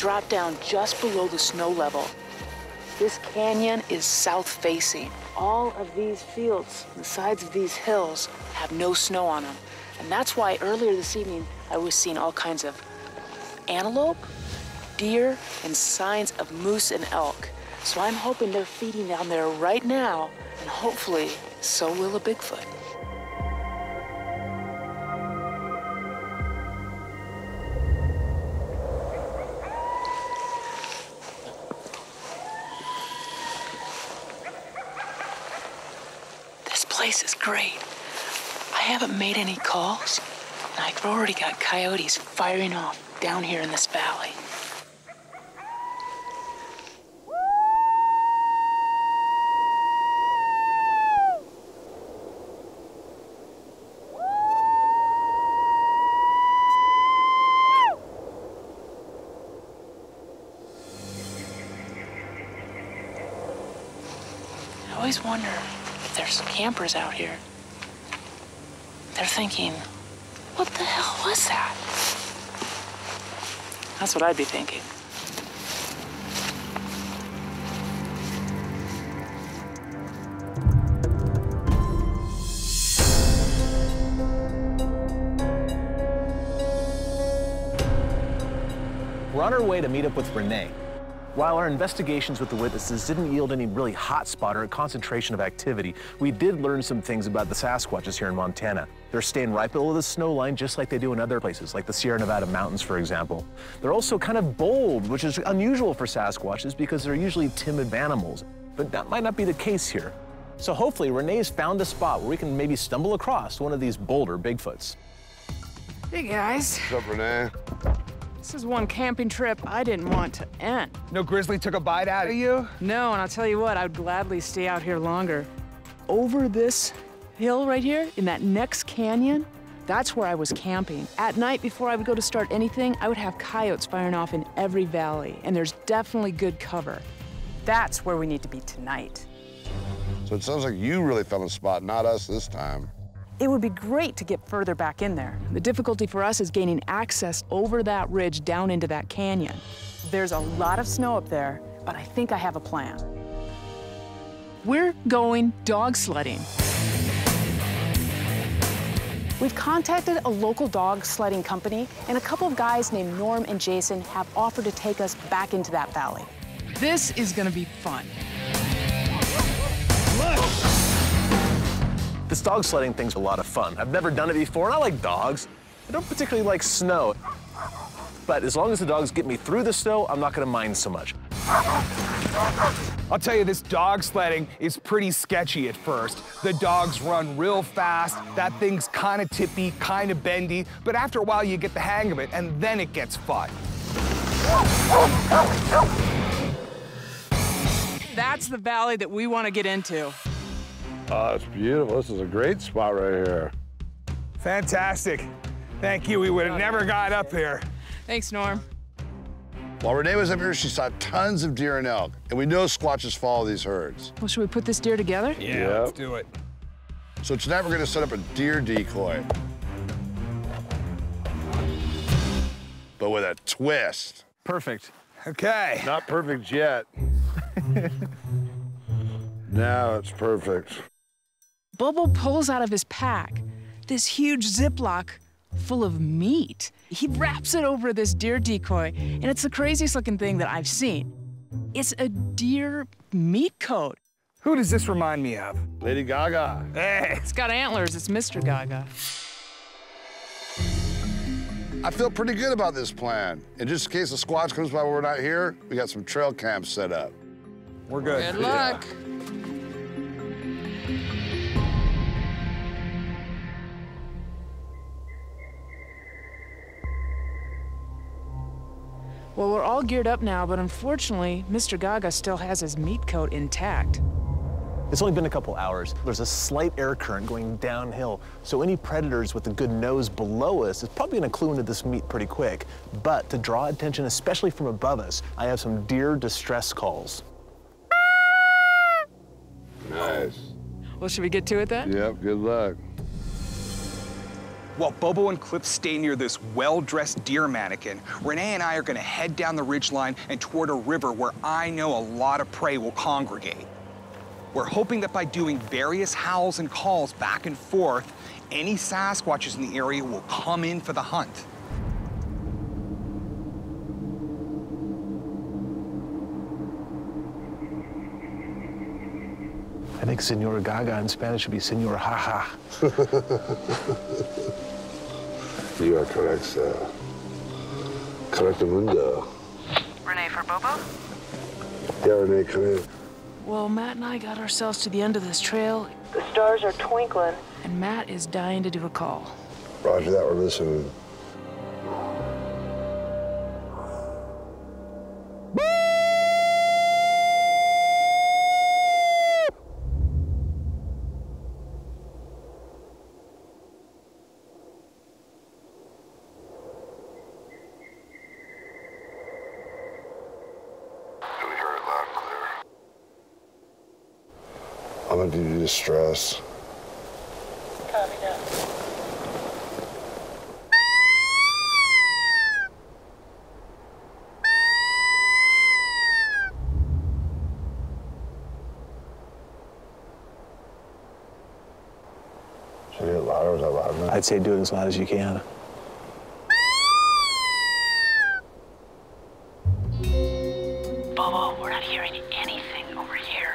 drop down just below the snow level. This canyon is south-facing. All of these fields, the sides of these hills, have no snow on them. And that's why earlier this evening, I was seeing all kinds of antelope, deer, and signs of moose and elk. So I'm hoping they're feeding down there right now, and hopefully, so will a Bigfoot. This place is great. I haven't made any calls, and I've already got coyotes firing off down here in this valley. I always wonder if there's campers out here. They're thinking, what the hell was that? That's what I'd be thinking. We're on our way to meet up with Renee. While our investigations with the witnesses didn't yield any really hot spot or a concentration of activity, we did learn some things about the Sasquatches here in Montana. They're staying right below the snow line just like they do in other places, like the Sierra Nevada mountains, for example. They're also kind of bold, which is unusual for Sasquatches because they're usually timid animals. But that might not be the case here. So hopefully Renee's found a spot where we can maybe stumble across one of these bolder Bigfoots. Hey, guys. What's up, Renee? This is one camping trip I didn't want to end. No grizzly took a bite out of you? No, and I'll tell you what, I'd gladly stay out here longer. Over this hill right here, in that next canyon, that's where I was camping. At night, before I would go to start anything, I would have coyotes firing off in every valley, and there's definitely good cover. That's where we need to be tonight. So it sounds like you really found a spot, not us this time. It would be great to get further back in there. The difficulty for us is gaining access over that ridge down into that canyon. There's a lot of snow up there, but I think I have a plan. We're going dog sledding. We've contacted a local dog sledding company, and a couple of guys named Norm and Jason have offered to take us back into that valley. This is gonna be fun. This dog sledding thing's a lot of fun. I've never done it before, and I like dogs. I don't particularly like snow. But as long as the dogs get me through the snow, I'm not gonna mind so much. I'll tell you, this dog sledding is pretty sketchy at first. The dogs run real fast, that thing's kind of tippy, kind of bendy, but after a while you get the hang of it, and then it gets fun. That's the valley that we want to get into. Oh, it's beautiful. This is a great spot right here. Fantastic. Thank you, we would have never got up here. Thanks, Norm. While Renee was up here, she saw tons of deer and elk, and we know Squatches follow these herds. Well, should we put this deer together? Yeah, let's do it. So tonight we're gonna set up a deer decoy. But with a twist. Perfect. Okay. Not perfect yet. Now it's perfect. Bobo pulls out of his pack this huge Ziploc full of meat. He wraps it over this deer decoy, and it's the craziest looking thing that I've seen. It's a deer meat coat. Who does this remind me of? Lady Gaga. Hey. It's got antlers. It's Mr. Gaga. I feel pretty good about this plan. And just in case the Squatch comes by when we're not here, we got some trail camps set up. We're good. Good luck. Well, we're all geared up now, but unfortunately, Mr. Gaga still has his meat coat intact. It's only been a couple hours. There's a slight air current going downhill, so any predators with a good nose below us is probably gonna clue into this meat pretty quick. But to draw attention, especially from above us, I have some deer distress calls. Nice. Well, should we get to it then? Yep, good luck. While Bobo and Cliff stay near this well-dressed deer mannequin, Renee and I are gonna head down the ridgeline and toward a river where I know a lot of prey will congregate. We're hoping that by doing various howls and calls back and forth, any Sasquatches in the area will come in for the hunt. I think Senor Gaga in Spanish should be Senor Jaja. You are correct, sir. Correctamundo. Renee for Bobo? Yeah, Renee, come in. Well, Matt and I got ourselves to the end of this trail. The stars are twinkling, and Matt is dying to do a call. Roger that, we're listening. I'm gonna do distress. Copy that. Should I get louder? Is that loud enough? I'd say do it as loud as you can. Bobo, we're not hearing anything over here.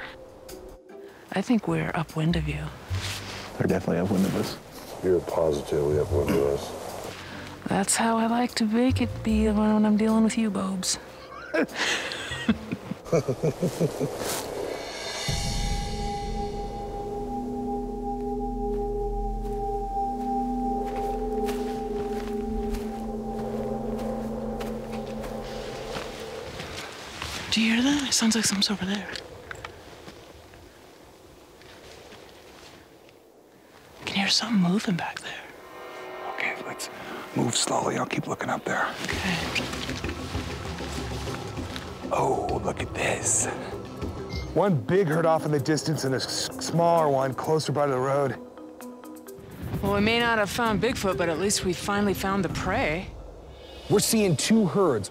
I think we're upwind of you. They're definitely upwind of us. You're positively upwind of us. That's how I like to make it be when I'm dealing with you, Bobes. Do you hear that? It sounds like something's over there. I can hear something moving back there. Okay, let's move slowly. I'll keep looking up there. Okay. Oh, look at this. One big herd off in the distance and a smaller one closer by the road. Well, we may not have found Bigfoot, but at least we finally found the prey. We're seeing two herds.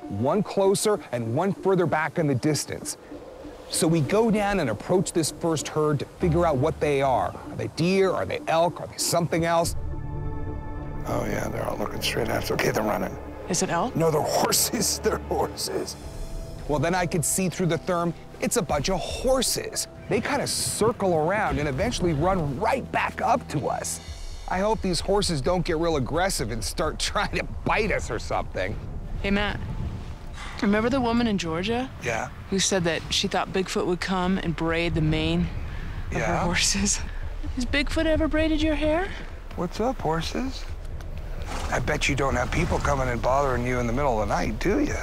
One closer and one further back in the distance. So we go down and approach this first herd to figure out what they are. Are they deer? Are they elk? Are they something else? Oh yeah, they're all looking straight at us. Okay, they're running. Is it elk? No, they're horses. They're horses. Well, then I could see through the therm, it's a bunch of horses. They kind of circle around and eventually run right back up to us. I hope these horses don't get real aggressive and start trying to bite us or something. Hey, Matt. Remember the woman in Georgia? Yeah. Who said that she thought Bigfoot would come and braid the mane of her horses? Has Bigfoot ever braided your hair? What's up, horses? I bet you don't have people coming and bothering you in the middle of the night, do you?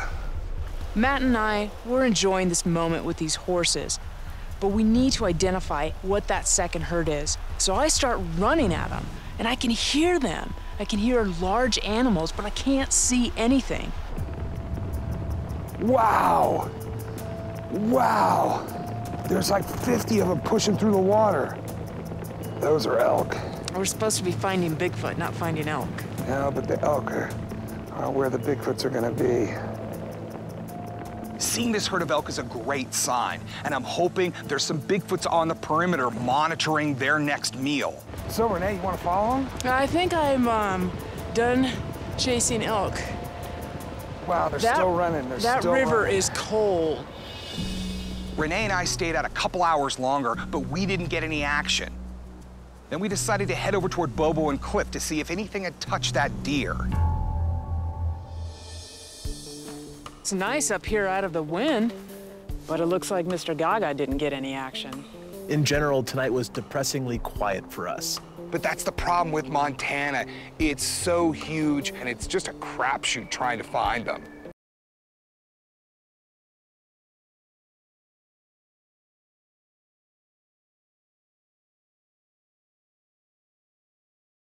Matt and I, we're enjoying this moment with these horses, but we need to identify what that second herd is. So I start running at them, and I can hear them. I can hear large animals, but I can't see anything. Wow. Wow. There's like 50 of them pushing through the water. Those are elk. We're supposed to be finding Bigfoot, not finding elk. Yeah, but the elk are where the Bigfoots are gonna be. Seeing this herd of elk is a great sign, and I'm hoping there's some Bigfoots on the perimeter monitoring their next meal. So, Renee, you wanna follow them? I think I'm done chasing elk. Wow, they're still running. That river is cold. Renee and I stayed out a couple hours longer, but we didn't get any action. Then we decided to head over toward Bobo and Cliff to see if anything had touched that deer. It's nice up here out of the wind, but it looks like Mr. Gaga didn't get any action. In general, tonight was depressingly quiet for us. But that's the problem with Montana. It's so huge, and it's just a crapshoot trying to find them.